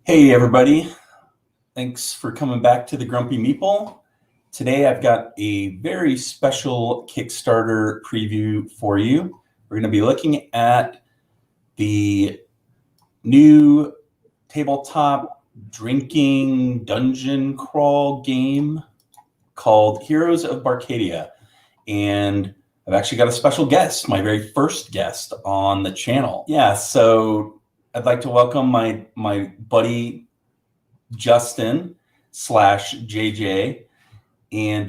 Hey everybody, thanks for coming back to the Grumpy Meeple. Today I've got a very special Kickstarter preview for you. We're going to be looking at the new tabletop drinking dungeon crawl game called Heroes of Barcadia. And I've actually got a special guest, my very first guest on the channel. Yeah, so I'd like to welcome my buddy Justin / JJ. And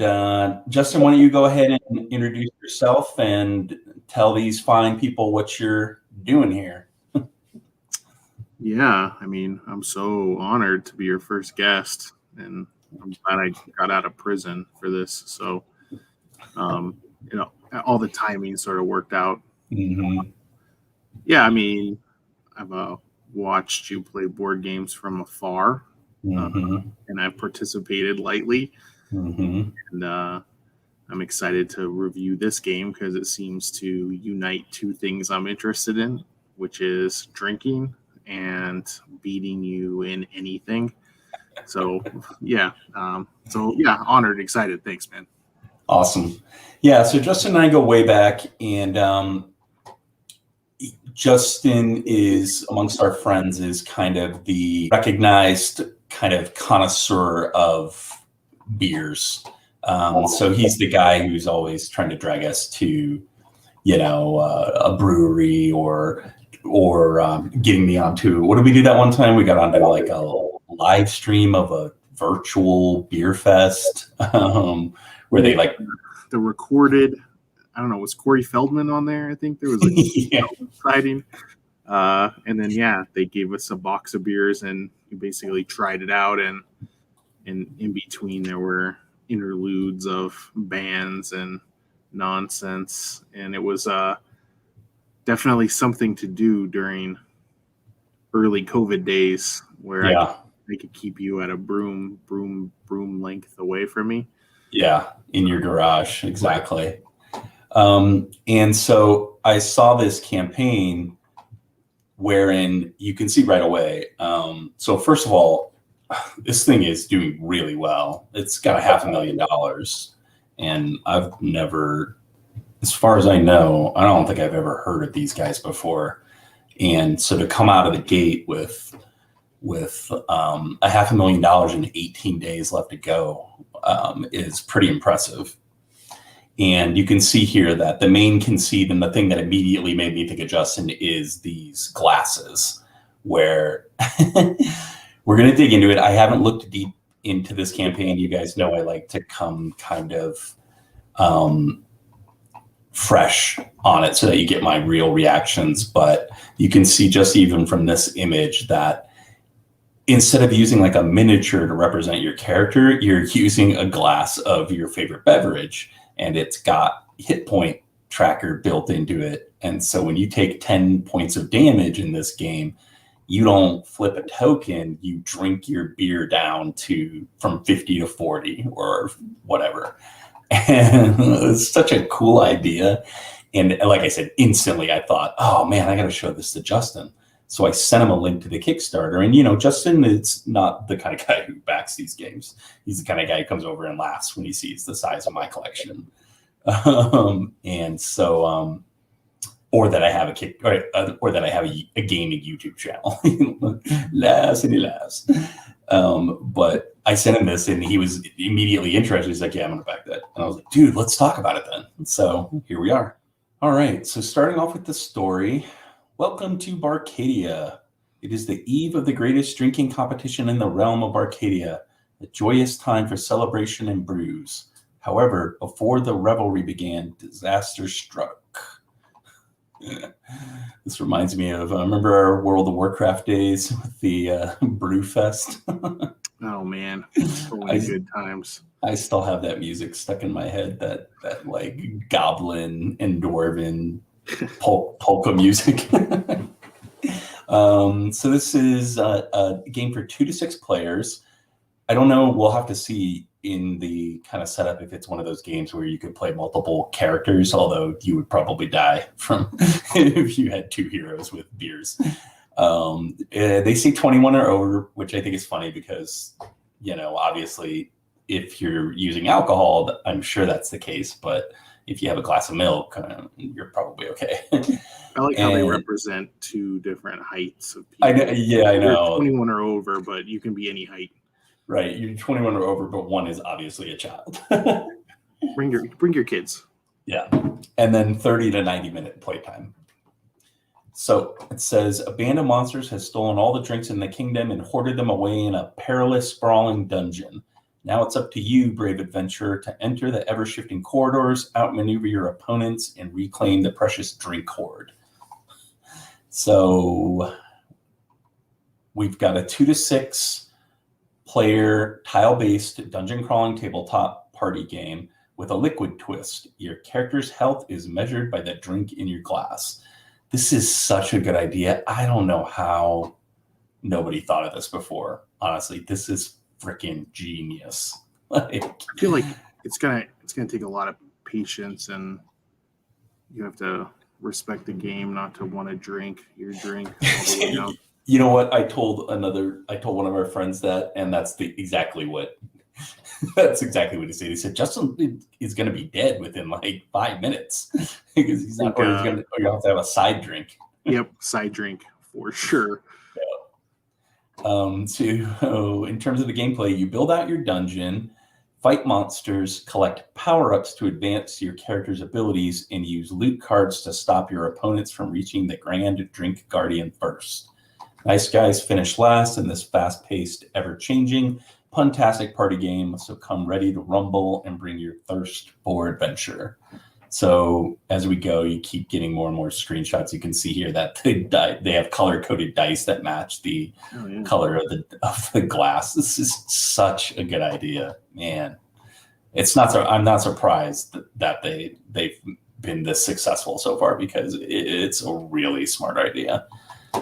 Justin, why don't you go ahead and introduce yourself and tell these fine people what you're doing here? Yeah, I mean, I'm so honored to be your first guest, and I'm glad I got out of prison for this. So, all the timing sort of worked out. Mm-hmm. Yeah, I mean, I've watched you play board games from afar, and I've participated lightly. And I'm excited to review this game because it seems to unite two things I'm interested in, which is drinking and beating you in anything. So honored, excited. Thanks, man. Awesome. Yeah, so Justin and I go way back, and Justin is, amongst our friends, is kind of the recognized kind of connoisseur of beers. So he's the guy who's always trying to drag us to, a brewery or getting me onto, what did we do that one time? We got onto like a live stream of a virtual beer fest where they like the recorded, I don't know, was Corey Feldman on there? I think there was a sighting. And then, they gave us a box of beers and we basically tried it out. And in between there were interludes of bands and nonsense. And it was definitely something to do during early COVID days where I could keep you at a broom length away from me. Yeah, in your garage, exactly. And so I saw this campaign wherein you can see right away. So first of all, this thing is doing really well. It's got $500,000, and I've never, as far as I know, I don't think I've ever heard of these guys before. And so to come out of the gate with $500,000 and 18 days left to go is pretty impressive. And you can see here that the main conceit and the thing that immediately made me think of Justin is these glasses, where we're going to dig into it. I haven't looked deep into this campaign. You guys know I like to come kind of fresh on it so that you get my real reactions. But you can see just even from this image that instead of using like a miniature to represent your character, you're using a glass of your favorite beverage, and it's got hit point tracker built into it. And so when you take 10 points of damage in this game, you don't flip a token, you drink your beer down from 50 to 40 or whatever. And it's such a cool idea. And like I said, instantly I thought, oh man, I got to show this to Justin. So I sent him a link to the Kickstarter. And, Justin is not the kind of guy who backs these games. He's the kind of guy who comes over and laughs when he sees the size of my collection. And so, or that I have or that I have a gaming YouTube channel. Laughs and he laughs. But I sent him this and he was immediately interested. He's like, yeah, I'm going to back that. And I was like, dude, let's talk about it then. So here we are. All right. So starting off with the story. Welcome to Barcadia. It is the eve of the greatest drinking competition in the realm of Barcadia, a joyous time for celebration and brews. However, before the revelry began, disaster struck. This reminds me of, remember our World of Warcraft days with the Brew Fest? Oh man, so many good times. I still have that music stuck in my head, that like goblin and dwarven polka music. So this is a game for 2 to 6 players. I don't know. We'll have to see in the kind of setup if it's one of those games where you could play multiple characters, although you would probably die from if you had 2 heroes with beers. They say 21 or over, which I think is funny because, obviously, if you're using alcohol, I'm sure that's the case. But if you have a glass of milk, you're probably okay. I like how they represent two different heights of people. I know. You're 21 or over, but you can be any height. Right. You're 21 or over, but one is obviously a child. Bring your kids. Yeah. And then 30 to 90-minute playtime. So it says, a band of monsters has stolen all the drinks in the kingdom and hoarded them away in a perilous, sprawling dungeon. Now it's up to you, brave adventurer, to enter the ever-shifting corridors, outmaneuver your opponents, and reclaim the precious drink hoard. So we've got a 2 to 6 player tile-based dungeon crawling tabletop party game with a liquid twist. Your character's health is measured by the drink in your glass. This is such a good idea. I don't know how nobody thought of this before. Honestly, this is freaking genius. I feel like it's gonna take a lot of patience, and you have to respect the game not to want to drink your drink all the way down. You know what? I told one of our friends that, and that's exactly what he said. He said Justin is going to be dead within like 5 minutes because he's not. Or you have to have a side drink. Yep, side drink for sure. Yeah. So in terms of the gameplay, you build out your dungeon, fight monsters, collect power-ups to advance your character's abilities, and use loot cards to stop your opponents from reaching the Grand Drink Guardian first. Nice guys finish last in this fast-paced, ever-changing, puntastic party game, so come ready to rumble and bring your thirst for adventure. So as we go, you keep getting more and more screenshots. You can see here that they have color-coded dice that match the color of the glass. This is such a good idea, man. I'm not surprised that they've been this successful so far because it's a really smart idea.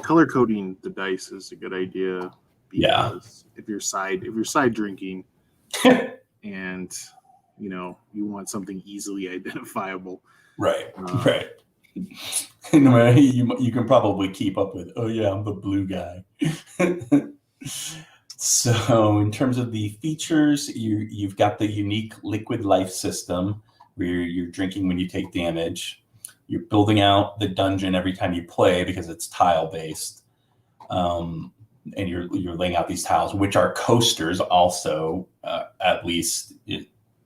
Color coding the dice is a good idea because if you're side drinking and you want something easily identifiable, right. You can probably keep up with, oh yeah, I'm the blue guy. So in terms of the features, you've got the unique liquid life system where you're drinking when you take damage. You're building out the dungeon every time you play because it's tile based, and you're laying out these tiles, which are coasters. Also, at least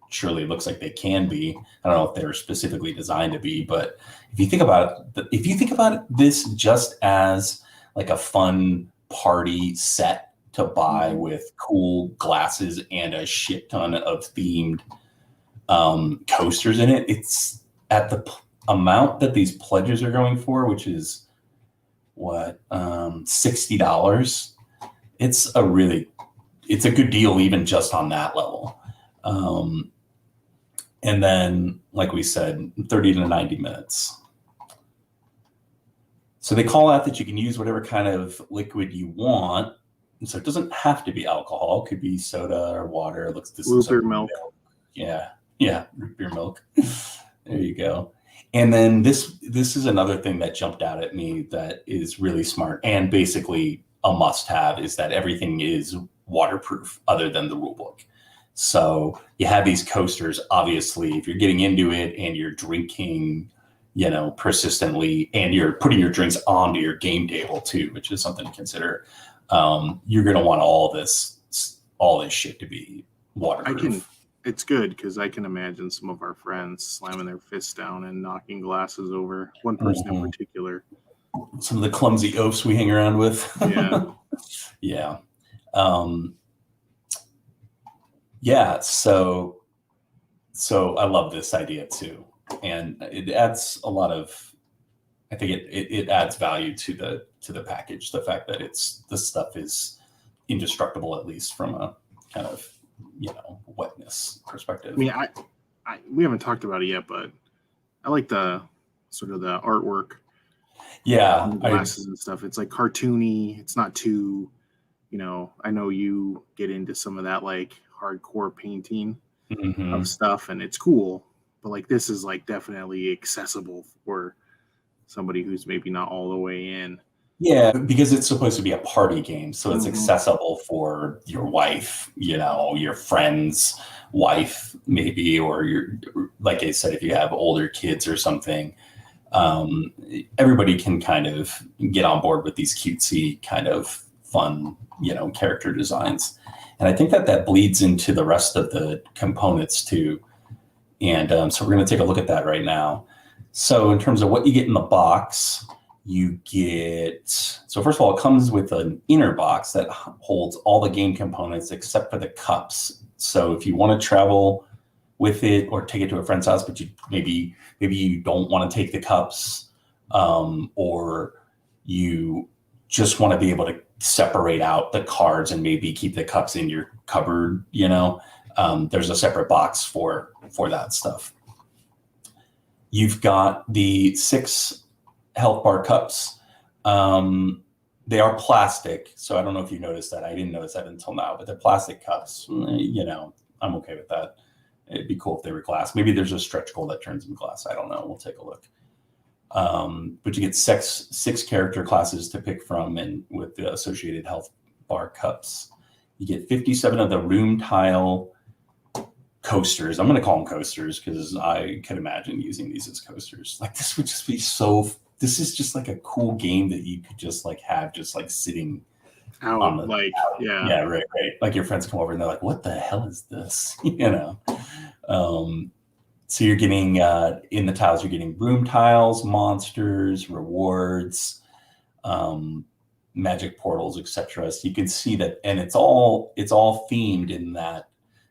surely it looks like they can be. I don't know if they're specifically designed to be, but if you think about this just as like a fun party set to buy with cool glasses and a shit ton of themed coasters in it, it's at the amount that these pledges are going for, which is what, $60. It's a good deal even just on that level. And then, like we said, 30 to 90 minutes. So they call out that you can use whatever kind of liquid you want. And so it doesn't have to be alcohol. It could be soda or water. Root beer milk. Yeah, root beer milk. There you go. And then this is another thing that jumped out at me that is really smart and basically a must-have is that everything is waterproof other than the rulebook. So you have these coasters. Obviously, if you're getting into it and you're drinking, persistently, and you're putting your drinks onto your game table too, which is something to consider. You're going to want all this shit to be waterproof. It's good because I can imagine some of our friends slamming their fists down and knocking glasses over. One person in particular. Some of the clumsy oafs we hang around with. Yeah. Yeah. So I love this idea too. And it adds a lot of, I think it adds value to the package. The fact that this stuff is indestructible, at least from a kind of, wetness perspective. I mean, we haven't talked about it yet, but I like the sort of the artwork. Yeah. Glasses and stuff. It's like cartoony. It's not too, I know you get into some of that like hardcore painting of stuff and it's cool, but like this is like definitely accessible for somebody who's maybe not all the way in. Yeah, because it's supposed to be a party game, so it's Mhm. accessible for your wife, your friend's wife, maybe, or like I said, if you have older kids or something, um, everybody can kind of get on board with these cutesy kind of fun, character designs. And I think that bleeds into the rest of the components too. And so we're going to take a look at that right now. So in terms of what you get in the box, so first of all, it comes with an inner box that holds all the game components except for the cups. So if you want to travel with it or take it to a friend's house, but maybe you don't want to take the cups, or you just want to be able to separate out the cards and maybe keep the cups in your cupboard, there's a separate box for that stuff. You've got the 6 health bar cups. They are plastic, so I don't know if you noticed that. I didn't notice that until now, but they're plastic cups. I'm okay with that. It'd be cool if they were glass. Maybe there's a stretch goal that turns into glass. I don't know. We'll take a look. But you get six character classes to pick from, and with the associated health bar cups. You get 57 of the room tile coasters. I'm going to call them coasters because I could imagine using these as coasters. Like, this would just be this is just like a cool game that you could just like have just like sitting Out, on the, yeah, right. Like your friends come over and they're like, what the hell is this? So you're getting, in the tiles, you're getting room tiles, monsters, rewards, magic portals, etc. So you can see that, and it's all themed in that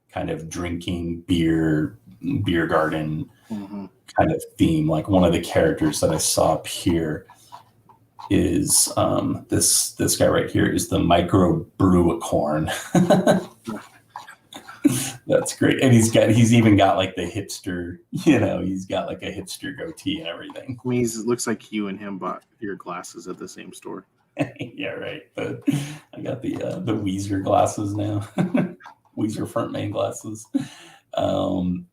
kind of drinking beer garden kind of theme. Like, one of the characters that I saw up here is this guy right here is the micro brewicorn. That's great. And he's even got like the hipster, he's got like a hipster goatee and everything. I mean, it looks like you and him bought your glasses at the same store. Yeah, right. But I got the Weezer glasses now. Weezer front main glasses. And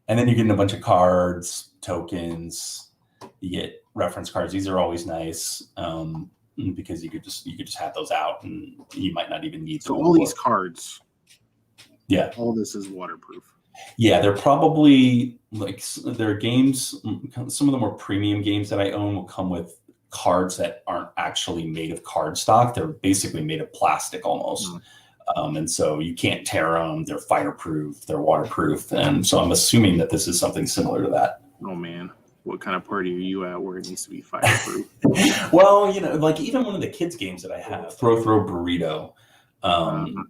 then you're getting a bunch of cards, tokens. You get reference cards. These are always nice, because you could just have those out, and you might not even need. So all these cards. Yeah. All this is waterproof. Yeah, they're probably like, there are games. Some of the more premium games that I own will come with cards that aren't actually made of cardstock. They're basically made of plastic almost. And so you can't tear them. They're fireproof. They're waterproof. And so I'm assuming that this is something similar to that. Oh, man. What kind of party are you at where it needs to be fireproof? Well, like even one of the kids games that I have, Throw Burrito,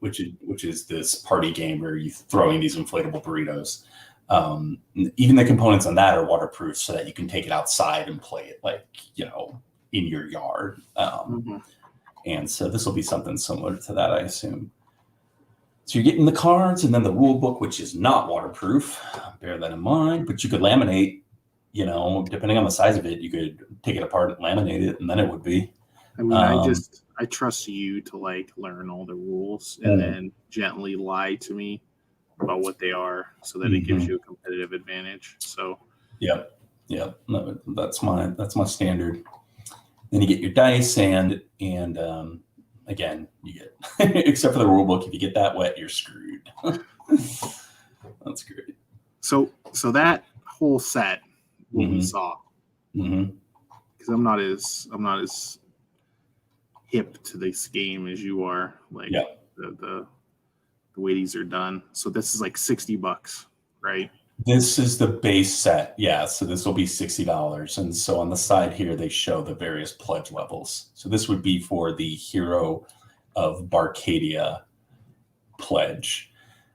which is this party game where you're throwing these inflatable burritos. Even the components on that are waterproof so that you can take it outside and play it, like, in your yard. And so this will be something similar to that, I assume. So you're getting the cards and then the rule book, which is not waterproof. Bear that in mind. But you could laminate, depending on the size of it, you could take it apart and laminate it, and then it would be. I mean, I trust you to like learn all the rules and then gently lie to me about what they are so that it gives you a competitive advantage. So Yep. No, that's my standard. Then you get your dice, and again, you get, except for the rule book, if you get that wet, you're screwed. That's great. So that whole set, what we saw, because I'm not as hip to this game as you are. Like, the way these are done. So this is like $60, right? This is the base set. Yeah. So this will be $60. And so on the side here, they show the various pledge levels. So this would be for the Hero of Barcadia pledge.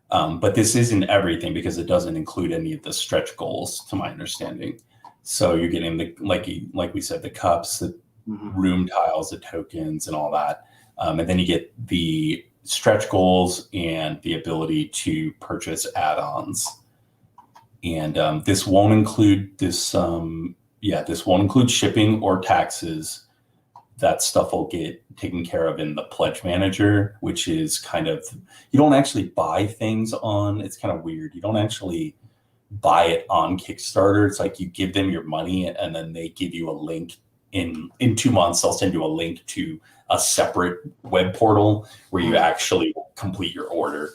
But this isn't everything because it doesn't include any of the stretch goals, to my understanding. So you're getting the, like we said, the cups, the room tiles, the tokens, and all that. And then you get the stretch goals and the ability to purchase add-ons. And this won't include this won't include shipping or taxes. That stuff will get taken care of in the pledge manager, which is kind of, you don't actually buy things on, it's kind of weird. You don't actually buy it on Kickstarter. It's like you give them your money and then they give you a link in 2 months, I'll send you a link to a separate web portal where you actually complete your order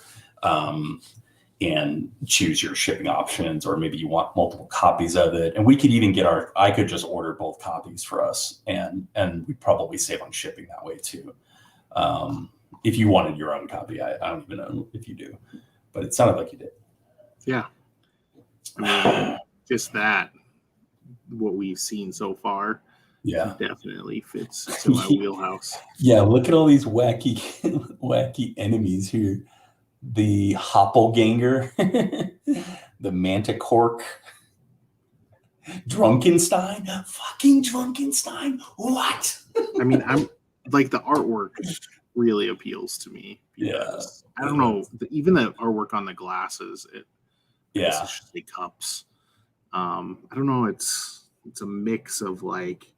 and choose your shipping options, or maybe you want multiple copies of it. And we could even I could just order both copies for us, and we'd probably save on shipping that way too. If you wanted your own copy, I don't even know if you do, but it sounded like you did. Yeah. I mean, just that, what we've seen so far, definitely fits in my wheelhouse. Yeah, look at all these wacky enemies here. The Hoppelganger, the Manticork, Drunkenstein, fucking Drunkenstein. What? I mean, I'm like, the artwork really appeals to me. I don't know, even the artwork on the glasses, it's just the cups. I don't know, it's a mix of like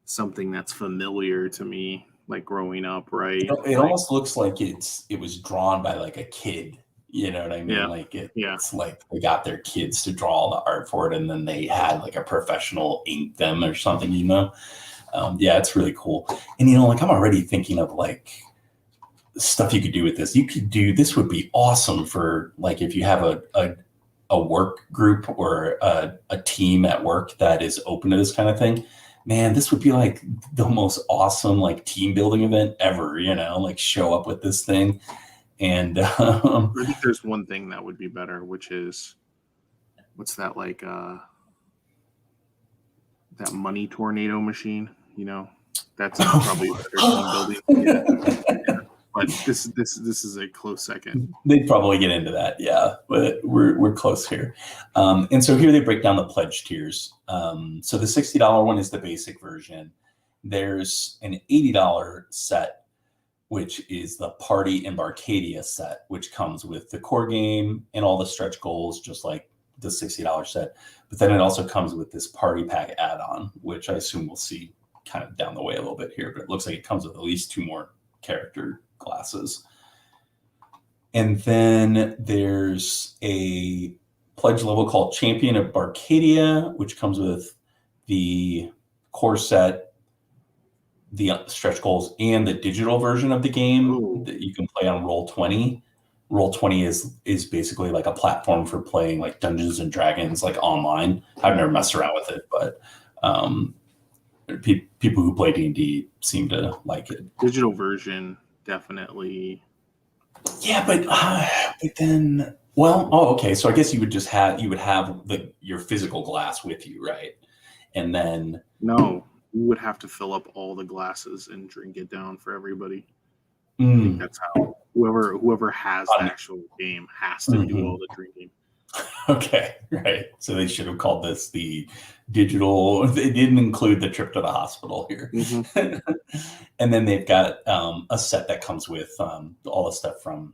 something that's familiar to me, like growing up, right? It almost looks like it was drawn by like a kid. You know what I mean? Yeah. Like it's like they got their kids to draw all the art for it, and then they had like a professional ink them or something. It's really cool. And like I'm already thinking of like stuff you could do with this. This would be awesome for like if you have a work group or a team at work that is open to this kind of thing. Man, this would be like the most awesome like team building event ever, like show up with this thing. And I think there's one thing that would be better, which is, what's that, like that money tornado machine, that's probably a better team building. Yeah. But this is a close second. They'd probably get into that, yeah. But we're close here. And so here they break down the pledge tiers. So the $60 one is the basic version. There's an $80 set, which is the Party and Barcadia set, which comes with the core game and all the stretch goals, just like the $60 set. But then it also comes with this Party Pack add-on, which I assume we'll see kind of down the way a little bit here. But it looks like it comes with at least 2 more character classes. And then there's a pledge level called Champion of Barcadia, which comes with the core set, the stretch goals, and the digital version of the game that you can play on Roll20. Roll20 is basically like a platform for playing like Dungeons and Dragons, like online. I've never messed around with it, but people who play D&D seem to like it. Digital version, definitely. Yeah, but then, okay. So I guess you would have your physical glass with you, right? And then no, you would have to fill up all the glasses and drink it down for everybody. I think that's how whoever has the actual game has to do all the drinking. Okay, right. So they should have called this the digital. They didn't include the trip to the hospital here. And then they've got a set that comes with all the stuff from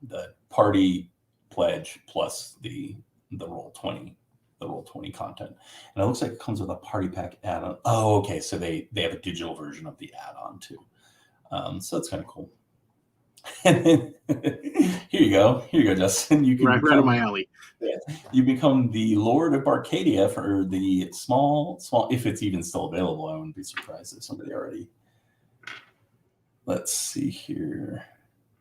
the party pledge plus the Roll20 content. And it looks like it comes with a Party Pack add-on. Oh, okay. So they have a digital version of the add-on too. So that's kind of cool. And then here you go, Justin. You can right up my alley. Yeah, you become the Lord of Barcadia for the small. If it's even still available, I wouldn't be surprised if somebody already. Let's see here.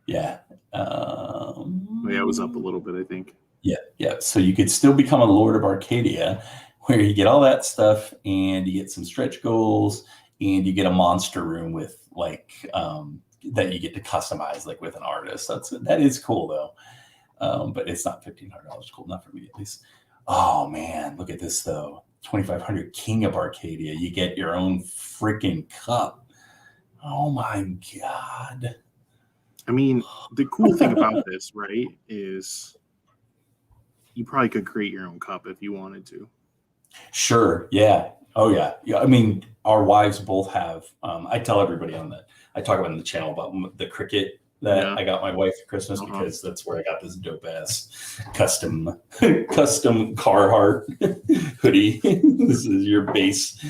Yeah. It was up a little bit, I think. Yeah. So you could still become a Lord of Arcadia, where you get all that stuff, and you get some stretch goals, and you get a monster room with like that you get to customize like with an artist. That is cool though. But it's not $1,500. Cool, not for me at least. Oh man, look at this though. 2,500 King of Arcadia. You get your own freaking cup. Oh my god. I mean, the cool thing about this, right, is you probably could create your own cup if you wanted to. Sure. Yeah. Oh yeah. Yeah. I mean, our wives both have. I tell everybody I talk about on the channel about the cricket that I got my wife for Christmas because that's where I got this dope ass custom Carhartt hoodie. This is your base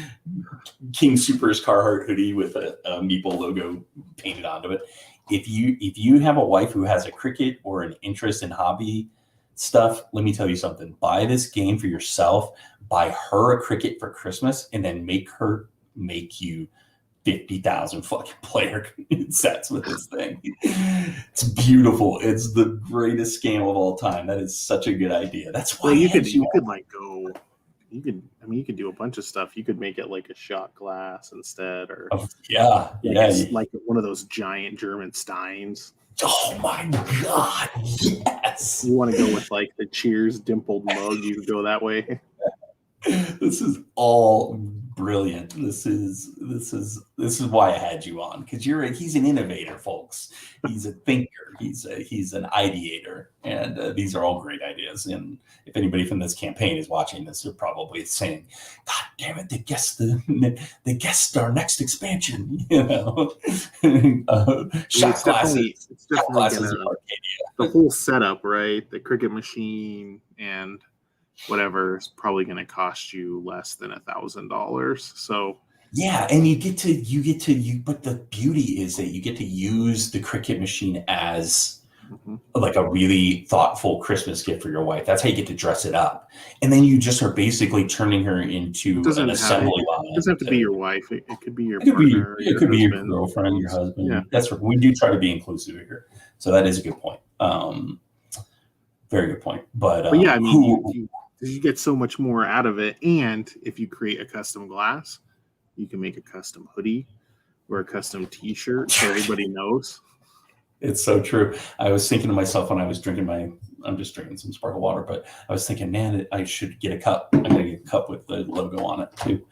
King Supers Carhartt hoodie with a Meeple logo painted onto it. If you have a wife who has a cricket or an interest in hobby stuff, let me tell you something. Buy this game for yourself. Buy her a cricket for Christmas, and then make her make you 50,000 fucking player sets with this thing. It's beautiful. It's the greatest game of all time. That is such a good idea. That's why you could like go. You could do a bunch of stuff. You could make it like a shot glass instead, or like one of those giant German steins. Oh my god! Yes. You want to go with like the Cheers dimpled mug? You could go that way. This is all brilliant. This is why I had you on, because he's an innovator, folks. He's a thinker. He's an ideator, and these are all great ideas. And if anybody from this campaign is watching this, they're probably saying, "God damn it! They guessed our next expansion." You know, shot glasses. It's definitely the whole setup, right? The cricket machine and whatever is probably going to cost you less than $1,000. So yeah, and but the beauty is that you get to use the cricket machine as like a really thoughtful Christmas gift for your wife. That's how you get to dress it up, and then you just are basically turning her into an assembly line. It doesn't have to be your wife. It could be your partner. It could be your girlfriend, your husband. Yeah. That's right. We do try to be inclusive here, so that is a good point. Very good point. But yeah, I mean, you get so much more out of it, and if you create a custom glass, you can make a custom hoodie or a custom T-shirt so everybody knows. It's so true. I was thinking to myself when I was I'm just drinking some sparkle water, but I was thinking, man, I should get a cup. I'm gonna get a cup with the logo on it too.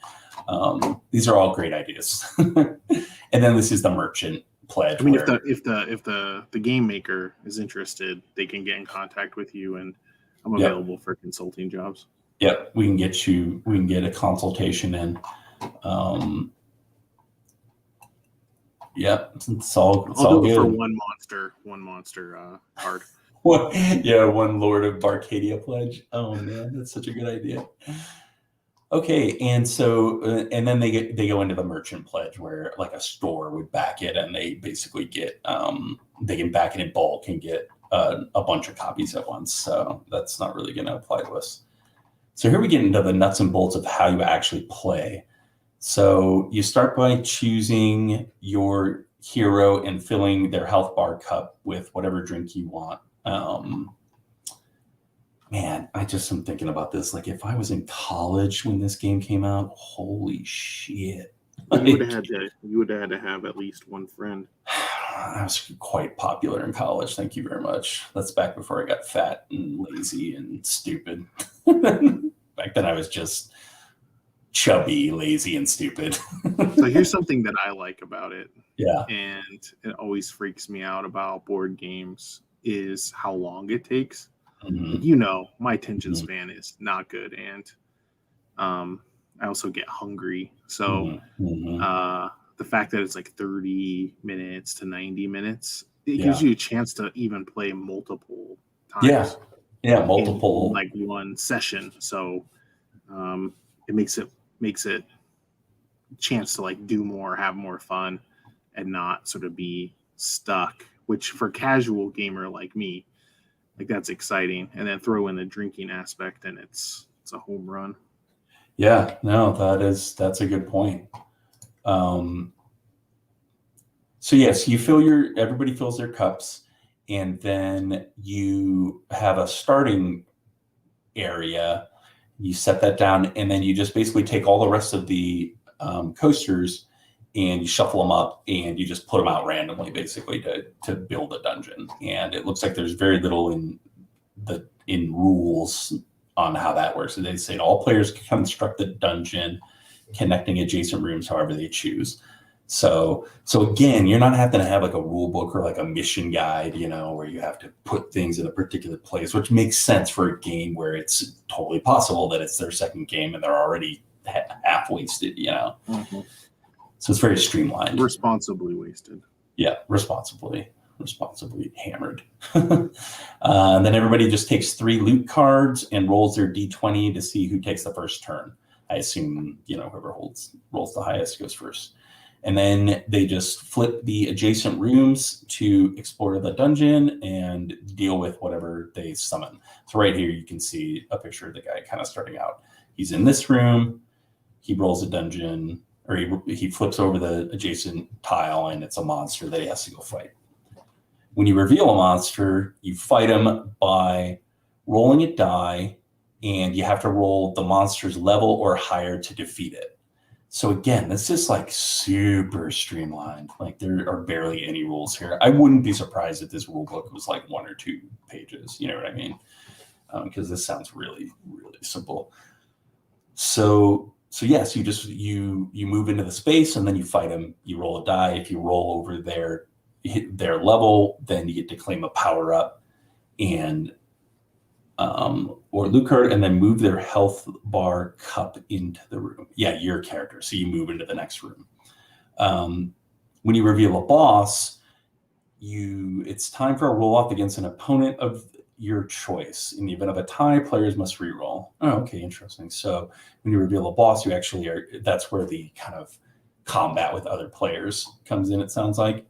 These are all great ideas. And then this is the merchant pledge. I mean, if the game maker is interested, they can get in contact with you, and I'm available for consulting jobs. Yeah, we can get a consultation in. Yeah, it's all I'll do good. it for one monster card. One Lord of Barcadia pledge. Oh man, that's such a good idea. Okay, and so and then they go into the merchant pledge where like a store would back it, and they basically get they can back it in bulk and get a bunch of copies at once. So that's not really going to apply to us. So here we get into the nuts and bolts of how you actually play. So you start by choosing your hero and filling their health bar cup with whatever drink you want. Man, I just am thinking about this. Like if I was in college when this game came out, holy shit. You would have had to have at least one friend. I was quite popular in college. Thank you very much. That's back before I got fat and lazy and stupid. Back then I was just chubby, lazy, and stupid. So here's something that I like about it. Yeah. And it always freaks me out about board games is how long it takes. Mm-hmm. You know, my attention span is not good. And I also get hungry. So the fact that it's like 30 minutes to 90 minutes, it gives you a chance to even play multiple times. Yeah, multiple. In like one session. So it makes it a chance to like do more, have more fun, and not sort of be stuck, which for casual gamer like me, like that's exciting. And then throw in the drinking aspect and it's a home run. Yeah, no, that's a good point. So yes, everybody fills their cups, and then you have a starting area. You set that down, and then you just basically take all the rest of the coasters and you shuffle them up, and you just put them out randomly, basically to build a dungeon. And it looks like there's very little in rules on how that works. So they say all players can construct a dungeon, connecting adjacent rooms however they choose. So again, you're not having to have like a rule book or like a mission guide, you know, where you have to put things in a particular place, which makes sense for a game where it's totally possible that it's their second game and they're already half wasted, you know. Mm-hmm. So it's very streamlined. Responsibly wasted. Yeah, responsibly hammered. And then everybody just takes 3 loot cards and rolls their d20 to see who takes the first turn. I assume, you know, whoever rolls the highest goes first. And then they just flip the adjacent rooms to explore the dungeon and deal with whatever they summon. So right here, you can see a picture of the guy kind of starting out. He's in this room. He rolls a dungeon. or he flips over the adjacent tile and it's a monster that he has to go fight. When you reveal a monster, you fight him by rolling a die, and you have to roll the monster's level or higher to defeat it. So again, this is like super streamlined. Like there are barely any rules here. I wouldn't be surprised if this rule book was like 1 or 2 pages. You know what I mean? Because this sounds really, really simple. So yes, you move into the space and then you fight them. You roll a die. If you roll over hit their level, then you get to claim a power up and or loot card, and then move their health bar cup into the room. Yeah, your character. So you move into the next room. When you reveal a boss, it's time for a roll off against an opponent of your choice. In the event of a tie, players must re-roll. Oh, okay, interesting. So when you reveal a boss, you actually that's where the kind of combat with other players comes in, it sounds like,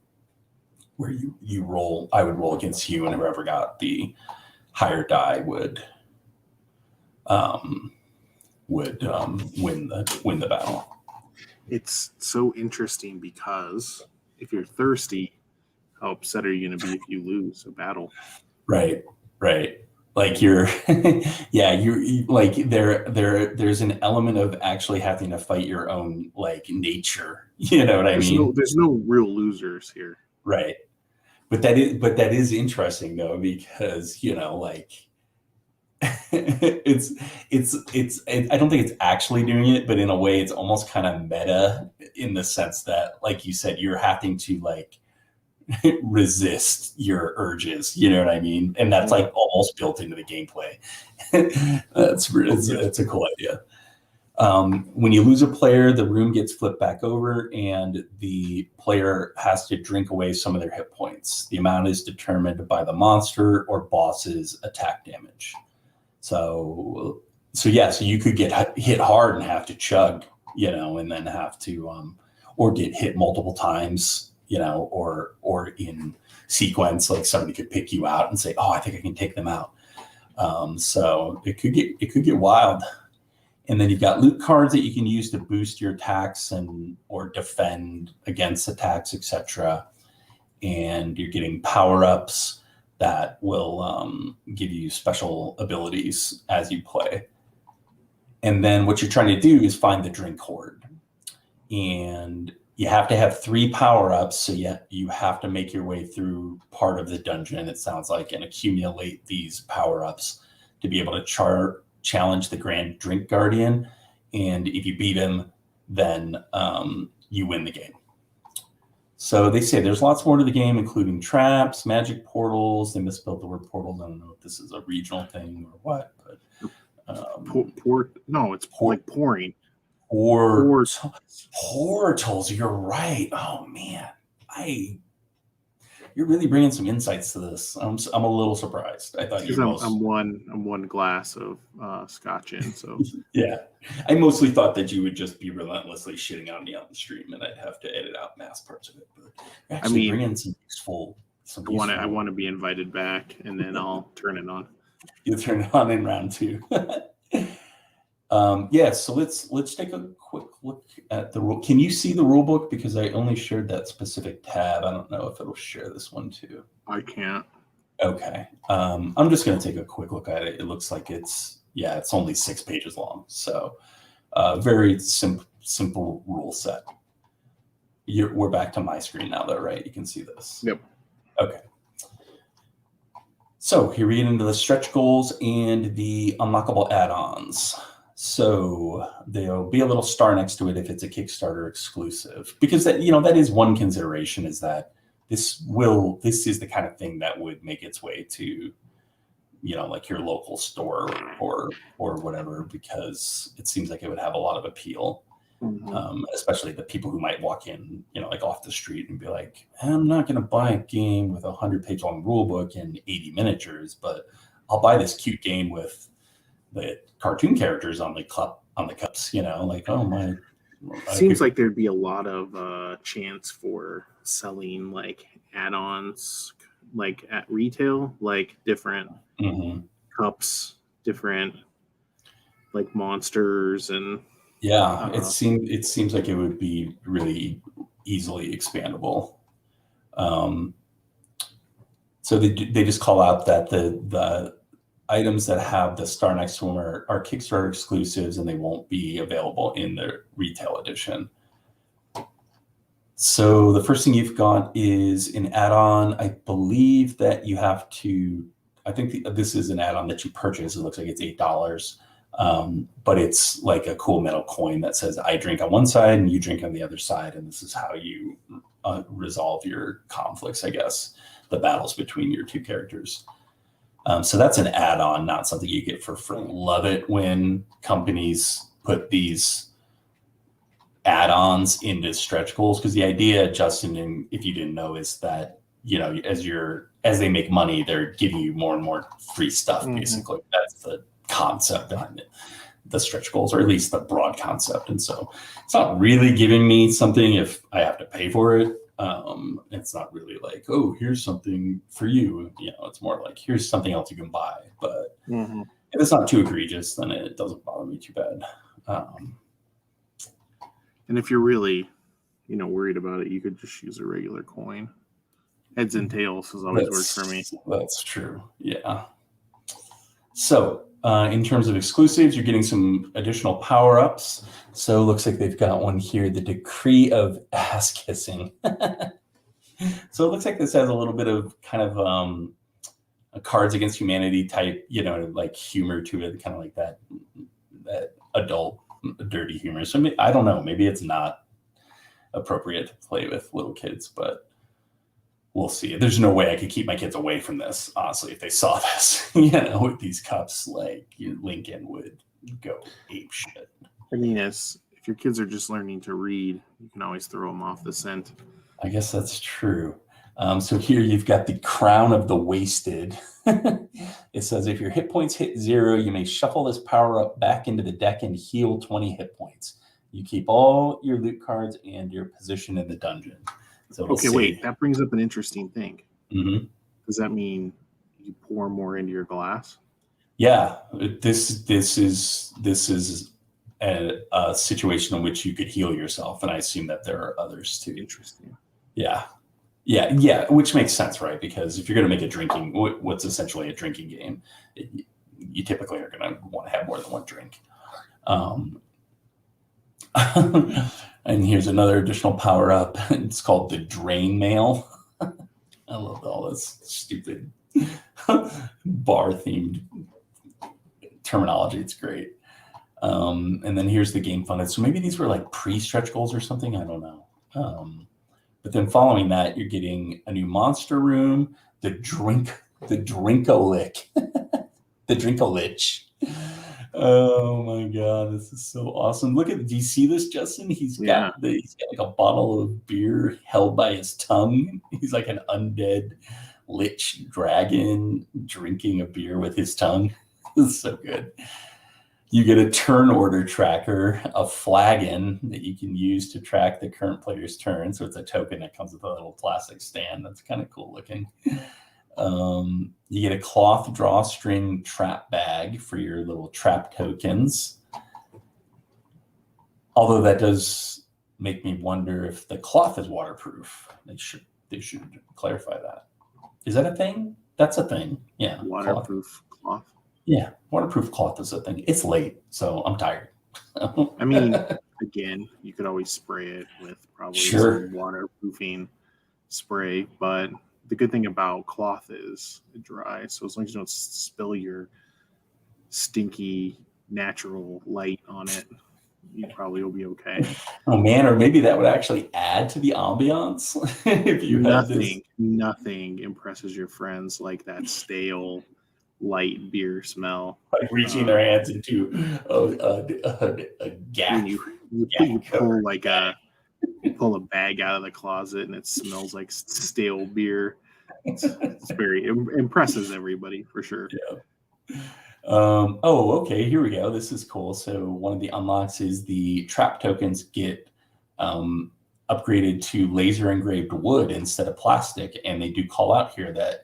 where you roll. I would roll against you, and whoever got the higher die would win the battle. It's so interesting because if you're thirsty, how upset are you going to be if you lose a battle? Right. Like you're, yeah, you like there's an element of actually having to fight your own like nature. You know what I mean? There's no real losers here. Right. But that is interesting though, because like it's I don't think it's actually doing it, but in a way it's almost kind of meta in the sense that, like you said, you're having to like resist your urges, you know what I mean? And that's like almost built into the gameplay. It's a cool idea. When you lose a player, the room gets flipped back over and the player has to drink away some of their hit points. The amount is determined by the monster or boss's attack damage. So you could get hit hard and have to chug, and then have to, or get hit multiple times, or in sequence, like somebody could pick you out and say, "Oh, I think I can take them out." So it could get wild. And then you've got loot cards that you can use to boost your attacks or defend against attacks, etc. And you're getting power-ups that will give you special abilities as you play. And then what you're trying to do is find the drink hoard. And you have to have 3 power-ups, so you have to make your way through part of the dungeon, it sounds like, and accumulate these power-ups to be able to challenge the Grand Drink Guardian. And if you beat him, then you win the game. So they say there's lots more to the game, including traps, magic portals. They misspelled the word portals. I don't know if this is a regional thing or what, but it's like pouring. Portals. You're right. Oh man, you're really bringing some insights to this. I'm a little surprised. I thought I'm one glass of scotch in, so yeah. I mostly thought that you would just be relentlessly shitting on me on the stream, and I'd have to edit out mass parts of it. But actually, bring in some useful. I want to be invited back, and then I'll turn it on. You'll turn it on in round 2. So let's take a quick look at the rule. Can you see the rule book? Because I only shared that specific tab. I don't know if it'll share this one too. I can't. Okay. I'm just going to take a quick look at it. It looks like it's only 6 pages long. So very simple rule set. We're back to my screen now though, right? You can see this. Yep. Okay. So here we get into the stretch goals and the unlockable add-ons. So there'll be a little star next to it if it's a Kickstarter exclusive, because that is one consideration, is that this is the kind of thing that would make its way to, like your local store or whatever, because it seems like it would have a lot of appeal, especially the people who might walk in, like off the street and be like, I'm not going to buy a game with a 100-page long rule book and 80 miniatures, but I'll buy this cute game with the cartoon characters on the cups, like, oh my. Seems like there'd be a lot of chance for selling like add-ons, like at retail, like different cups, different like monsters and Yeah, it seems like it would be really easily expandable. So they just call out that the items that have the star next to them are Kickstarter exclusives, and they won't be available in the retail edition. So the first thing you've got is an add-on. I believe that you have to. I think this is an add-on that you purchase. It looks like it's $8, but it's like a cool metal coin that says "I drink on one side and you drink on the other side," and this is how you resolve your conflicts, I guess, the battles between your two characters. So that's an add-on, not something you get for free. Love it when companies put these add-ons into stretch goals, because the idea, Justin, and if you didn't know, is that as they make money, they're giving you more and more free stuff. Basically, that's the concept behind it, the stretch goals, or at least the broad concept. And so it's not really giving me something if I have to pay for it. It's not really like, oh, here's something for you. It's more like, here's something else you can buy. But if it's not too egregious, then it doesn't bother me too bad. And if you're really, worried about it, you could just use a regular coin. Heads and tails has always worked for me. That's true. Yeah. So in terms of exclusives, you're getting some additional power-ups. So it looks like they've got one here, the Decree of Ass Kissing. So it looks like this has a little bit of kind of a Cards Against Humanity type, like humor to it, kind of like that adult dirty humor. So I don't know, maybe it's not appropriate to play with little kids, but we'll see. There's no way I could keep my kids away from this, honestly, if they saw this, with these cups, like Lincoln would go ape shit. I mean, if your kids are just learning to read, you can always throw them off the scent. I guess that's true. So here you've got the Crown of the Wasted. It says, if your hit points hit 0, you may shuffle this power up back into the deck and heal 20 hit points. You keep all your loot cards and your position in the dungeon. So okay, wait, that brings up an interesting thing. Mm-hmm. Does that mean you pour more into your glass? Yeah, this is a situation in which you could heal yourself, and I assume that there are others too. Interesting. Yeah, which makes sense, right? Because if you're going to make what's essentially a drinking game, you typically are going to want to have more than one drink. And here's another additional power up. It's called the Drain Mail. I love all this stupid bar themed terminology. It's great. And then here's the game funded. So maybe these were like pre-stretch goals or something. I don't know. But then following that, you're getting a new monster room, the Drinkolic, the Drinkolich. Oh my God, this is so awesome. Do you see this, Justin? He's got like a bottle of beer held by his tongue. He's like an undead lich dragon drinking a beer with his tongue. This is so good. You get a turn order tracker, a flagon that you can use to track the current player's turn. So it's a token that comes with a little plastic stand. That's kind of cool looking. You get a cloth drawstring trap bag for your little trap tokens. Although that does make me wonder if the cloth is waterproof. They should clarify that. Is that a thing? That's a thing. Yeah. Waterproof cloth. Yeah, waterproof cloth is a thing. It's late, so I'm tired. I mean, again, you could always spray it with probably some waterproofing spray, but the good thing about cloth is it dries. So as long as you don't spill your stinky natural light on it, you probably will be okay. Oh man, or maybe that would actually add to the ambiance. If you nothing impresses your friends like that stale light beer smell, like reaching their hands into a gap. You pull a bag out of the closet and it smells like stale beer. It's very impresses everybody for sure. Yeah. Okay, here we go. This is cool. So one of the unlocks is the trap tokens get upgraded to laser engraved wood instead of plastic, and they do call out here that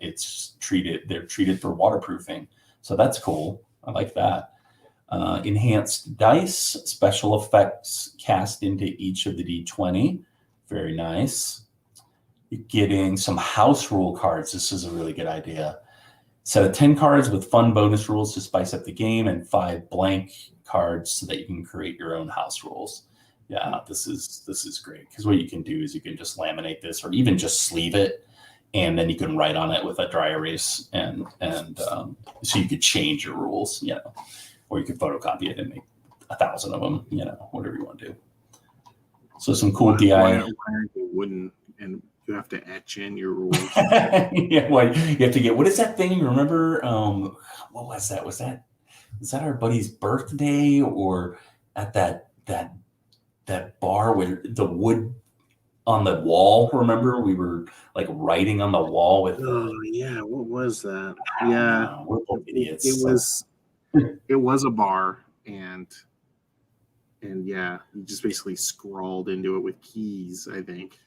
they're treated for waterproofing. So that's cool. I like that. Enhanced dice, special effects cast into each of the D20. Very nice. You're getting some house rule cards. This is a really good idea. Set of 10 cards with fun bonus rules to spice up the game, and 5 blank cards so that you can create your own house rules. Yeah, this is great, because what you can do is you can just laminate this, or even just sleeve it, and then you can write on it with a dry erase, and so you could change your rules, or you could photocopy it and make 1,000 of them, whatever you want to do. So some cool DI. Why aren't they wooden and you have to etch in your rules? Yeah, well, you have to get, what is that thing? Remember, what was that? Was that our buddy's birthday, or at that bar with the wood on the wall? Remember, we were like writing on the wall with. Yeah, what was that? Yeah, we're both idiots. It was a bar, and yeah, you just basically scrawled into it with keys, I think.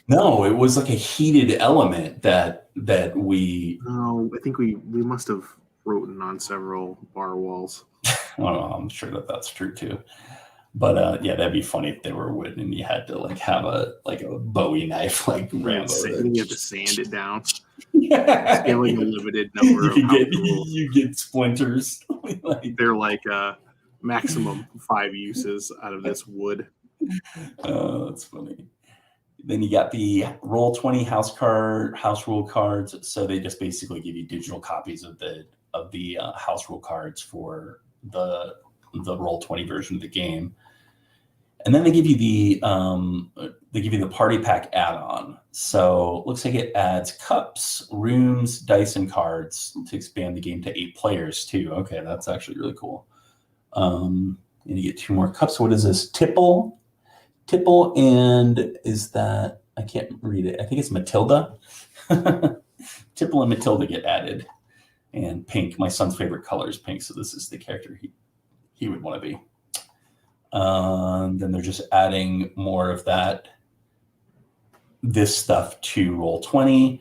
No, it was like a heated element that we. No, I think we must have written on several bar walls. I'm sure that's true too. But yeah, that'd be funny if they were wood and you had to like have a Bowie knife, like Rambo. You have to sand it down. Yeah, get like a limited number. You get splinters. They're like maximum 5 uses out of this wood. Oh, that's funny. Then you got the Roll20 house rule cards. So they just basically give you digital copies of the house rule cards for the Roll20 version of the game. And then they give you the party pack add-on. So it looks like it adds cups, rooms, dice, and cards to expand the game to 8 players too. Okay, that's actually really cool. And you get 2 more cups. What is this? Tipple, and is that, I can't read it. I think it's Matilda. Tipple and Matilda get added. And pink, my son's favorite color is pink, so this is the character he would want to be. Then they're just adding more of this stuff to Roll20.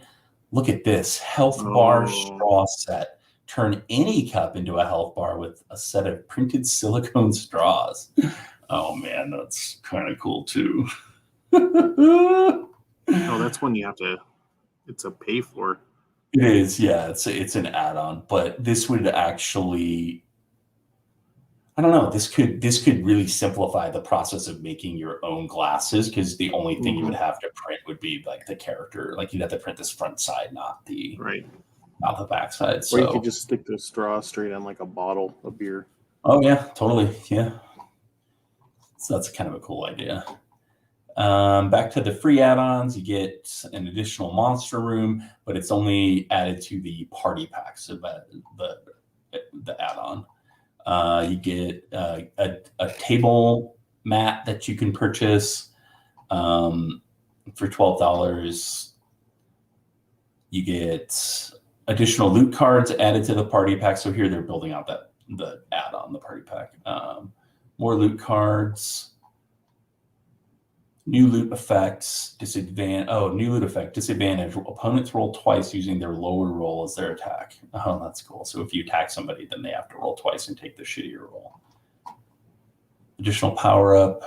Look at this health bar straw set. Turn any cup into a health bar with a set of printed silicone straws. Oh man, that's kind of cool too. Oh, that's one you have to. It's a pay for. It is, yeah. It's an add-on, but this would actually, I don't know. This could really simplify the process of making your own glasses, because the only thing you would have to print would be like the character. Like you'd have to print this front side, not the back side. Or you could just stick the straw straight on like a bottle of beer. Oh yeah, totally, yeah. So that's kind of a cool idea. Back to the free add-ons, you get an additional monster room, but it's only added to the party pack, so the add-on. You get a table mat that you can purchase for $12. You get additional loot cards added to the party pack. So here they're building out the add-on, the party pack. More loot cards. New loot effects, disadvantage. Oh, new loot effect, disadvantage. Opponents roll twice using their lower roll as their attack. Oh, that's cool. So if you attack somebody, then they have to roll twice and take the shittier roll. Additional power-up.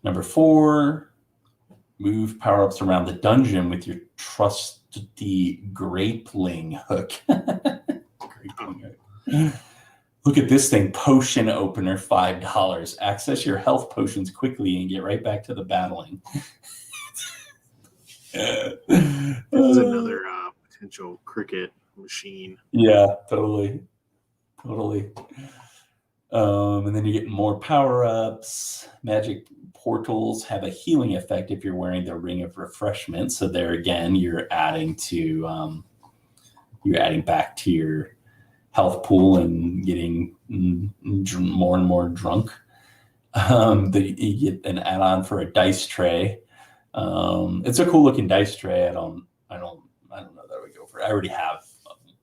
Number 4, move power-ups around the dungeon with your trusty grappling hook. Grappling hook. Look at this thing, potion opener, $5. Access your health potions quickly and get right back to the battling. This is another potential cricket machine. Yeah, totally. And then you get more power-ups. Magic portals have a healing effect if you're wearing the Ring of Refreshment. So there again, you're adding back to your health pool and getting more and more drunk. You get an add-on for a dice tray. It's a cool looking dice tray. I don't know that I would go for it. I already have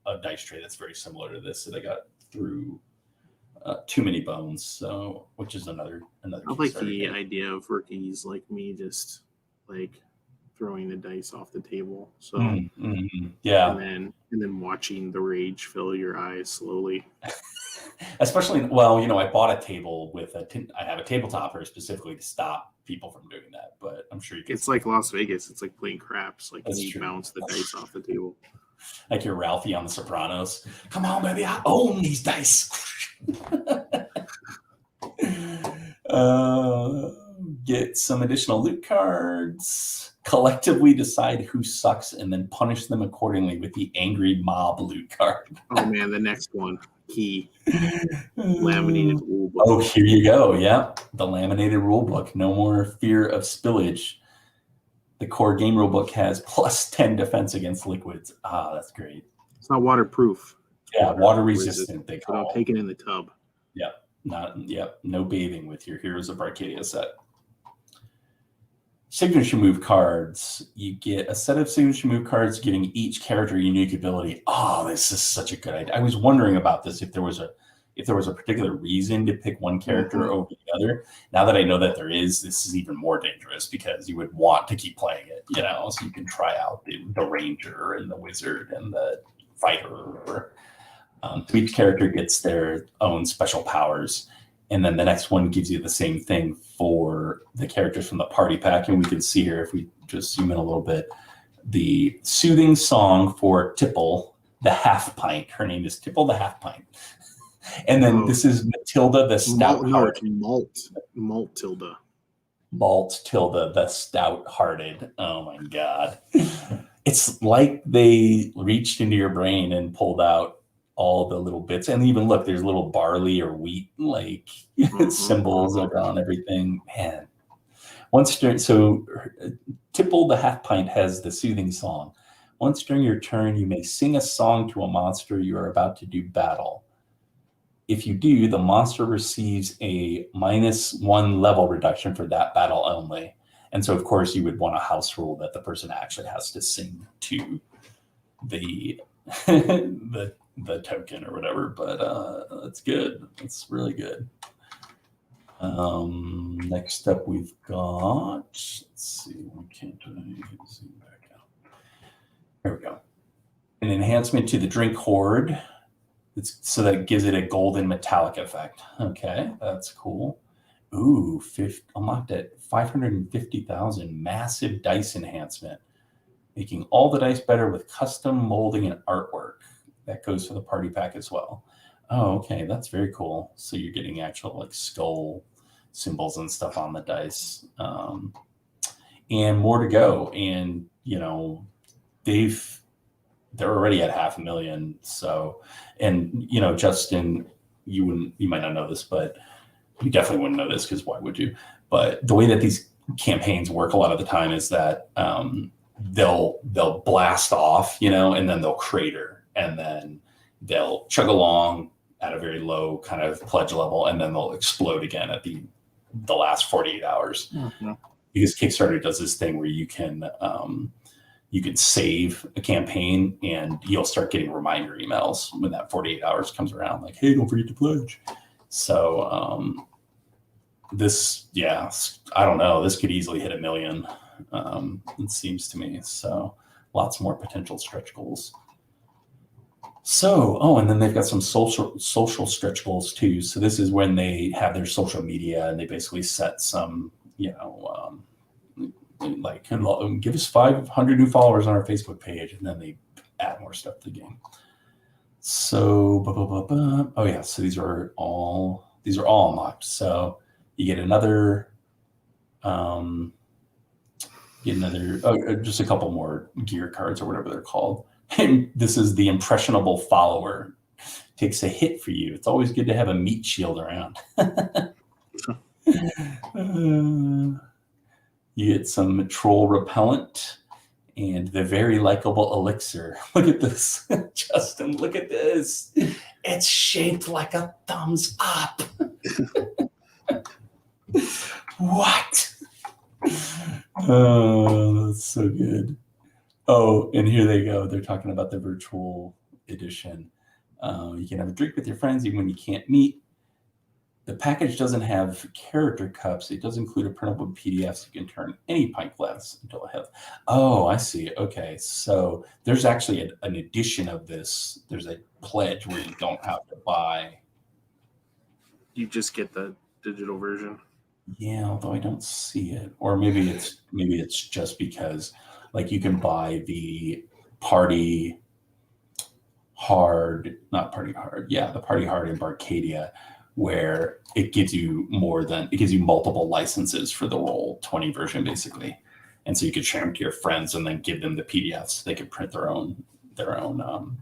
a dice tray that's very similar to this that I got through Too Many Bones, so which is another. I like the idea of rookies like me just like throwing the dice off the table. So yeah, and And then watching the rage fill your eyes slowly. Especially, well, I bought a table with I have a tabletop here specifically to stop people from doing that, but I'm sure you can. It's like Las Vegas. It's like playing craps. Like That's when you true. bounce the dice off the table. Like you're Ralphie on The Sopranos. Come on, baby, I own these dice. Get some additional loot cards. Collectively decide who sucks and then punish them accordingly with the angry mob loot card. Oh man, the next one. Key. Laminated rule book. Oh, here you go. Yep. The laminated rule book. No more fear of spillage. The core game rule book has plus 10 defense against liquids. Ah, that's great. It's not waterproof. Yeah, water resistant. They don't take it in the tub. Yep. No bathing with your Heroes of Barcadia set. Signature move cards. You get a set of signature move cards giving each character a unique ability. Oh, this is such a good idea. I was wondering about this if there was a particular reason to pick one character over the other. Now that I know that there is, this is even more dangerous because you would want to keep playing it, so you can try out the ranger and the wizard and the fighter. So each character gets their own special powers. And then the next one gives you the same thing for the characters from the party pack. And we can see here, if we just zoom in a little bit, the soothing song for Tipple the Half Pint. Her name is Tipple the Half Pint. And then this is Matilda the Stout-Hearted. Malt Tilda. Malt Tilda the Stout-Hearted. Oh my God. It's like they reached into your brain and pulled out all the little bits, and even look, there's little barley or wheat symbols on everything. Man, so Tipple the Half Pint has the soothing song. Once during your turn, you may sing a song to a monster you are about to do battle. If you do, the monster receives a -1 level reduction for that battle only. And so, of course, you would want a house rule that the person actually has to sing to the the token or whatever, but that's good. That's really good. Next up, we've got, let's see, why can't I zoom back out? There we go. An enhancement to the drink hoard. It's so that it gives it a golden metallic effect. Okay, that's cool. Ooh, unlocked at 550,000 massive dice enhancement, making all the dice better with custom molding and artwork. That goes for the party pack as well. Oh, okay, that's very cool. So you're getting actual skull symbols and stuff on the dice, and more to go. And they're already at 500,000. So, and Justin, you might not know this, but you definitely wouldn't know this because why would you? But the way that these campaigns work a lot of the time is that they'll blast off, and then they'll crater. And then they'll chug along at a very low kind of pledge level, and then they'll explode again at the last 48 hours. Mm-hmm. Because Kickstarter does this thing where you can save a campaign, and you'll start getting reminder emails when that 48 hours comes around, like, hey, don't forget to pledge. So I don't know, this could easily hit 1 million, it seems to me. So lots more potential stretch goals. So, and then they've got some social stretch goals too. So this is when they have their social media, and they basically set some, like, give us 500 new followers on our Facebook page, and then they add more stuff to the game. So, oh yeah, so these are all unlocked. So you get another, just a couple more gear cards or whatever they're called. And this is the impressionable follower. Takes a hit for you. It's always good to have a meat shield around. You get some troll repellent and the very likable elixir. Look at this, Justin. Look at this. It's shaped like a thumbs up. What? Oh, that's so good. Oh, and here they go. They're talking about the virtual edition. You can have a drink with your friends even when you can't meet. The package doesn't have character cups. It does include a printable PDF so you can turn any pint glass into a health. Oh, I see. Okay, so there's actually an edition of this. There's a pledge where you don't have to buy. You just get the digital version. Yeah, although I don't see it, or maybe it's just because like you can buy the party hard, not party hard. Yeah, the party hard in Barcadia, where it gives you multiple licenses for the Roll20 version, basically. And so you could share them to your friends and then give them the PDFs. They could print their own cups.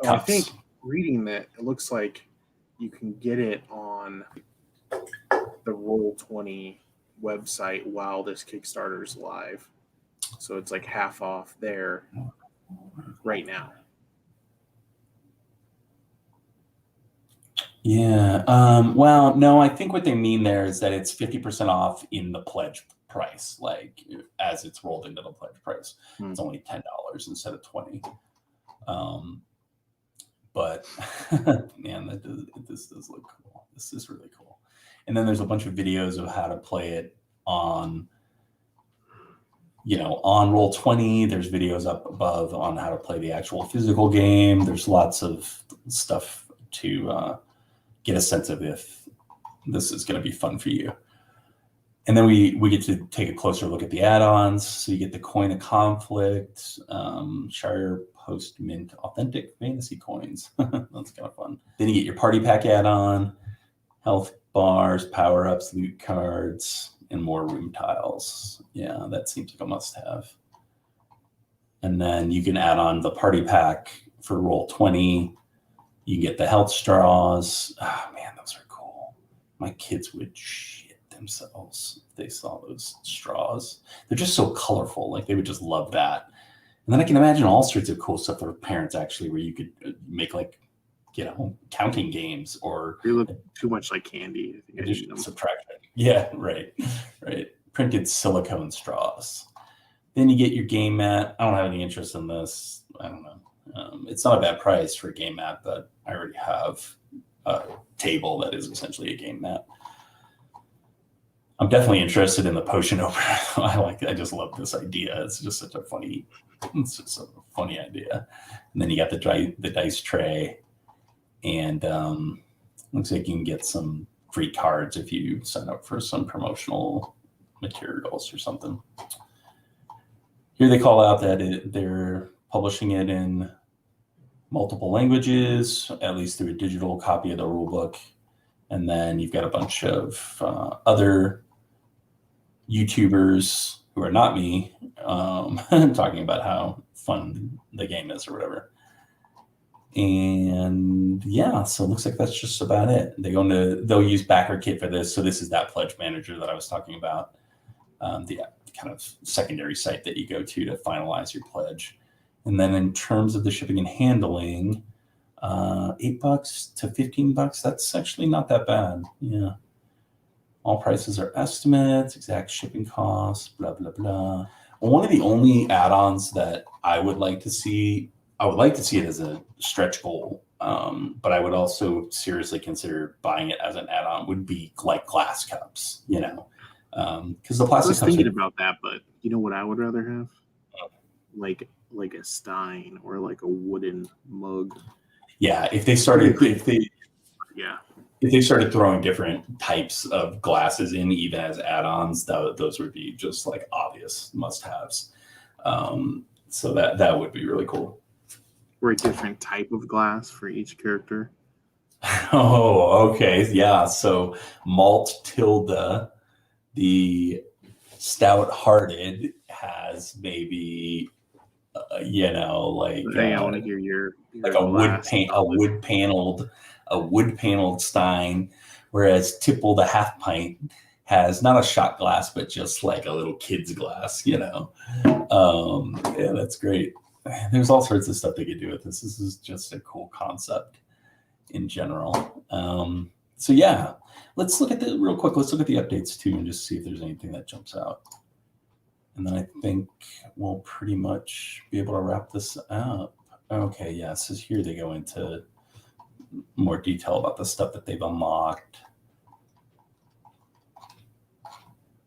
I think reading that, it looks like you can get it on the Roll20 website while this Kickstarter is live. So it's like half off there right now. Yeah. Well, no, I think what they mean there is that it's 50% off in the pledge price, like as it's rolled into the pledge price. It's only $10 instead of $20. But man, this does look cool. This is really cool. And then there's a bunch of videos of how to play it on Roll20. There's videos up above on how to play the actual physical game. There's lots of stuff to get a sense of if this is going to be fun for you. And then we get to take a closer look at the add-ons. So you get the Coin of Conflict, Shire Post Mint Authentic Fantasy Coins. That's kind of fun. Then you get your Party Pack add-on, health bars, power-ups, loot cards, and more room tiles. Yeah, that seems like a must-have. And then you can add on the Party Pack for Roll20. You can get the health straws. Oh, man, those are cool. My kids would shit themselves if they saw those straws. They're just so colorful. Like, they would just love that. And then I can imagine all sorts of cool stuff for parents, actually, where you could make, like, counting games or... They look too much like candy. I think addition, subtraction. Yeah, right. Printed silicone straws. Then you get your game mat. I don't have any interest in this. I don't know. It's not a bad price for a game mat, but I already have a table that is essentially a game mat. I'm definitely interested in the potion opener. I just love this idea. It's just such a funny idea. And then you got the dice tray, and looks like you can get some free cards if you sign up for some promotional materials or something. Here they call out that they're publishing it in multiple languages, at least through a digital copy of the rulebook. And then you've got a bunch of other YouTubers who are not me talking about how fun the game is or whatever. And yeah, so it looks like that's just about it. They'll use BackerKit for this. So this is that pledge manager that I was talking about, the kind of secondary site that you go to finalize your pledge. And then in terms of the shipping and handling, $8 to $15, that's actually not that bad. Yeah. All prices are estimates, exact shipping costs, blah, blah, blah. One of the only add-ons that I would like to see it as a stretch goal, but I would also seriously consider buying it as an add-on would be like glass cups, because the plastic cups. I was thinking about that, but you know what I would rather have? Like a stein or like a wooden mug. Yeah, if they started throwing different types of glasses in, even as add-ons, those would be just like obvious must-haves. So that would be really cool. Or a different type of glass for each character. Oh, okay, yeah. So Malt Tilda, the stout-hearted, has maybe Hey, I want to hear your like a wood paneled stein, whereas Tipple the half pint has not a shot glass, but just like a little kid's glass. Yeah, that's great. There's all sorts of stuff they could do with this. This is just a cool concept in general. So yeah, let's look at the updates too, and just see if there's anything that jumps out. And then I think we'll pretty much be able to wrap this up. Okay, yeah, so here they go into more detail about the stuff that they've unlocked.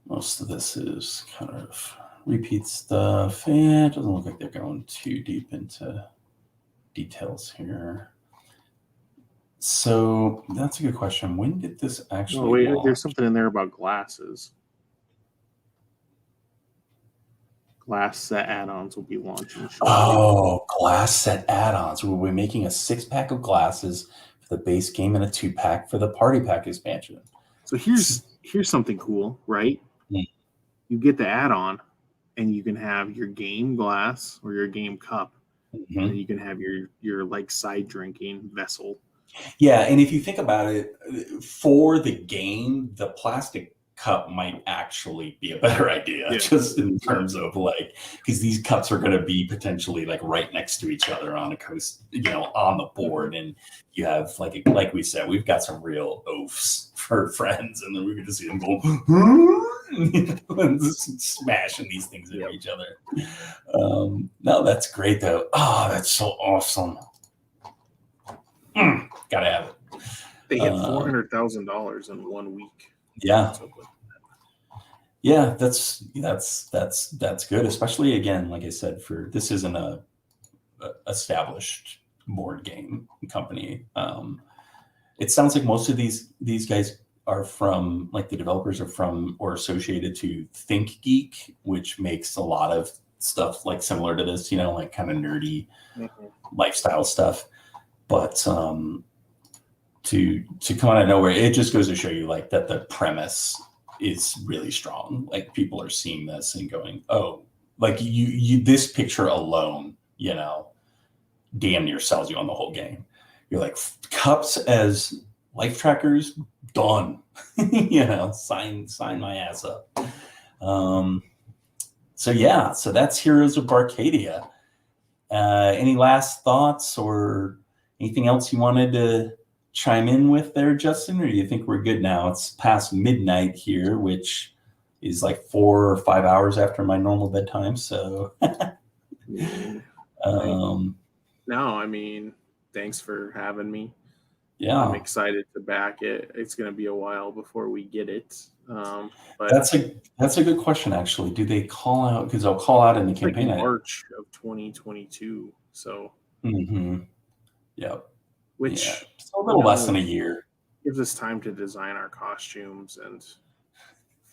Most of this is kind of repeat stuff. And it doesn't look like they're going too deep into details here. So that's a good question. When did this actually launch? There's something in there about glasses. Glass set add-ons will be launching shortly. Oh, glass set add-ons. We'll be making a 6-pack of glasses for the base game and a 2-pack for the party pack expansion. So here's something cool, right? Mm. You get the add-on, and you can have your game glass or your game cup, and you can have your like side drinking vessel. Yeah, and if you think about it, for the game, the plastic cup might actually be a better idea, just in terms of like, because these cups are going to be potentially like right next to each other on a coast, on the board, and you have like we said, we've got some real oafs for friends, and then we can just see them go and just smashing these things into each other. No, that's great though. Oh, that's so awesome. Gotta have it. They hit $400,000 in 1 week. Yeah. Yeah, that's good, especially again, like I said, this isn't a established board game company. It sounds like most of these guys are from, like, the developers are from or associated to Think Geek, which makes a lot of stuff like similar to this, like kind of nerdy lifestyle stuff. But to come out of nowhere, it just goes to show you like that the premise is really strong. Like, people are seeing this and going, oh, like you this picture alone, damn near sells you on the whole game. You're like, cups as life trackers, done. Sign my ass up. So that's Heroes of Barcadia. Any last thoughts or anything else you wanted to chime in with there, Justin, or do you think we're good now? It's past midnight here, which is like 4 or 5 hours after my normal bedtime. So, no, I mean, thanks for having me. Yeah, I'm excited to back it. It's going to be a while before we get it. But that's a good question, actually. Do they call out? Because they'll call out in the campaign. Like March of 2022. So. Yep. Which so a little less than a year gives us time to design our costumes and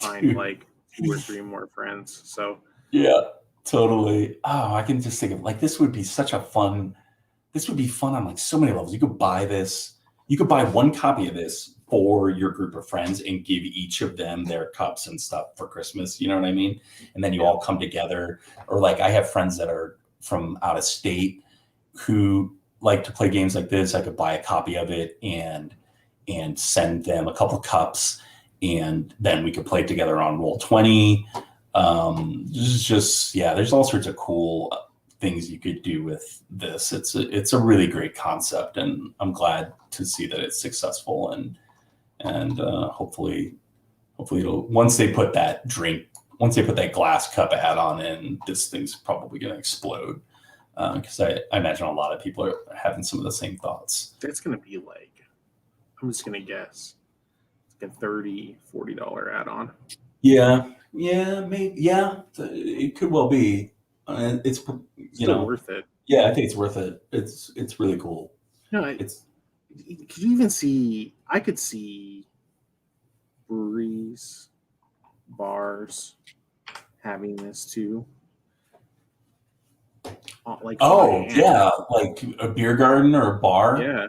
find like 2 or 3 more friends. So yeah, totally. Oh, I can just think of like this would be fun on like so many levels. You could buy this. You could buy 1 copy of this for your group of friends and give each of them their cups and stuff for Christmas. You know what I mean? And then you all come together. Or like I have friends that are from out of state who like to play games like this. I could buy a copy of it and send them a couple cups, and then we could play together on Roll20. There's all sorts of cool things you could do with this. It's a really great concept, and I'm glad to see that it's successful, and hopefully it'll, once they put that glass cup add-on in, this thing's probably going to explode. Because I imagine a lot of people are having some of the same thoughts. That's going to be like, I'm just going to guess, it's like a $30, $40 add-on. Yeah, maybe. Yeah, it could well be. It's still worth it. Yeah, I think it's worth it. It's really cool. No, could you even see? I could see breweries, bars having this too. Like like a beer garden or a bar.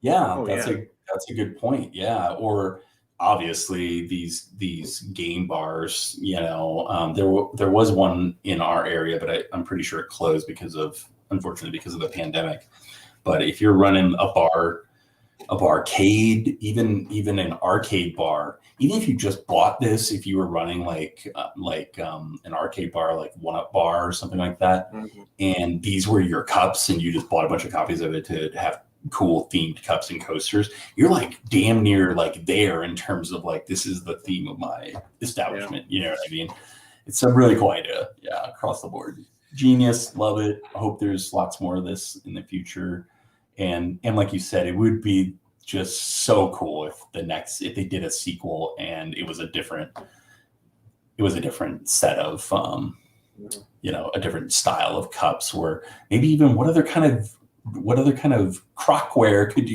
That's a good point. Or obviously these game bars, there was one in our area, but I'm pretty sure it closed unfortunately because of the pandemic. But if you're running a barcade, even an arcade bar, even if you just bought this, if you were running like an arcade bar, like One Up Bar or something like that, and these were your cups, and you just bought a bunch of copies of it to have cool themed cups and coasters, you're like damn near like there in terms of like, this is the theme of my establishment. You know what I mean? It's a really cool idea. Yeah, across the board. Genius. Love it. I hope there's lots more of this in the future. And like you said, it would be just so cool if they did a sequel and it was a different set of a different style of cups, or maybe even what other kind of crockery could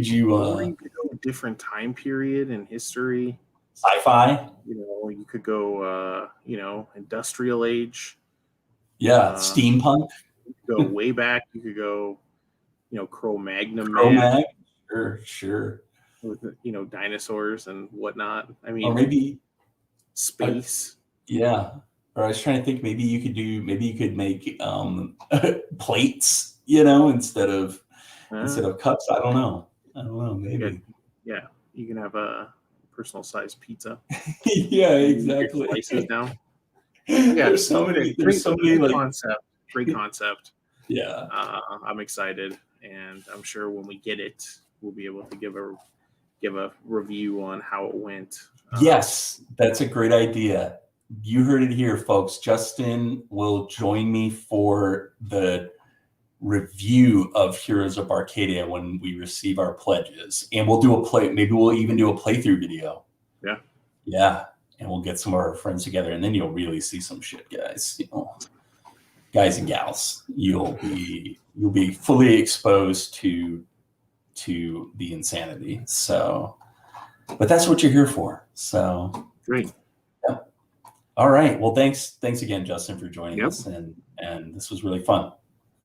you or you could go a different time period in history. Sci-fi. You could go industrial age. Yeah, steampunk. You could go way back. You could go Cro-Magnon man. Sure. With dinosaurs and whatnot. I mean, or maybe space. Yeah. Or I was trying to think, maybe you could make plates, instead of cups. I don't know. Maybe. Yeah. You can have a personal sized pizza. Yeah, exactly. Slices down. Yeah, there's so many great concept. Yeah. I'm excited, and I'm sure when we get it, we'll be able to give a review on how it went. Yes, that's a great idea. You heard it here, folks. Justin will join me for the review of Heroes of Barcadia when we receive our pledges, and we'll do maybe we'll even do a playthrough video. Yeah, and we'll get some of our friends together, and then you'll really see some shit, guys. Guys and gals, you'll be fully exposed to the insanity. So, but that's what you're here for. So great. Yeah. All right. Well, thanks again, Justin, for joining us, and this was really fun.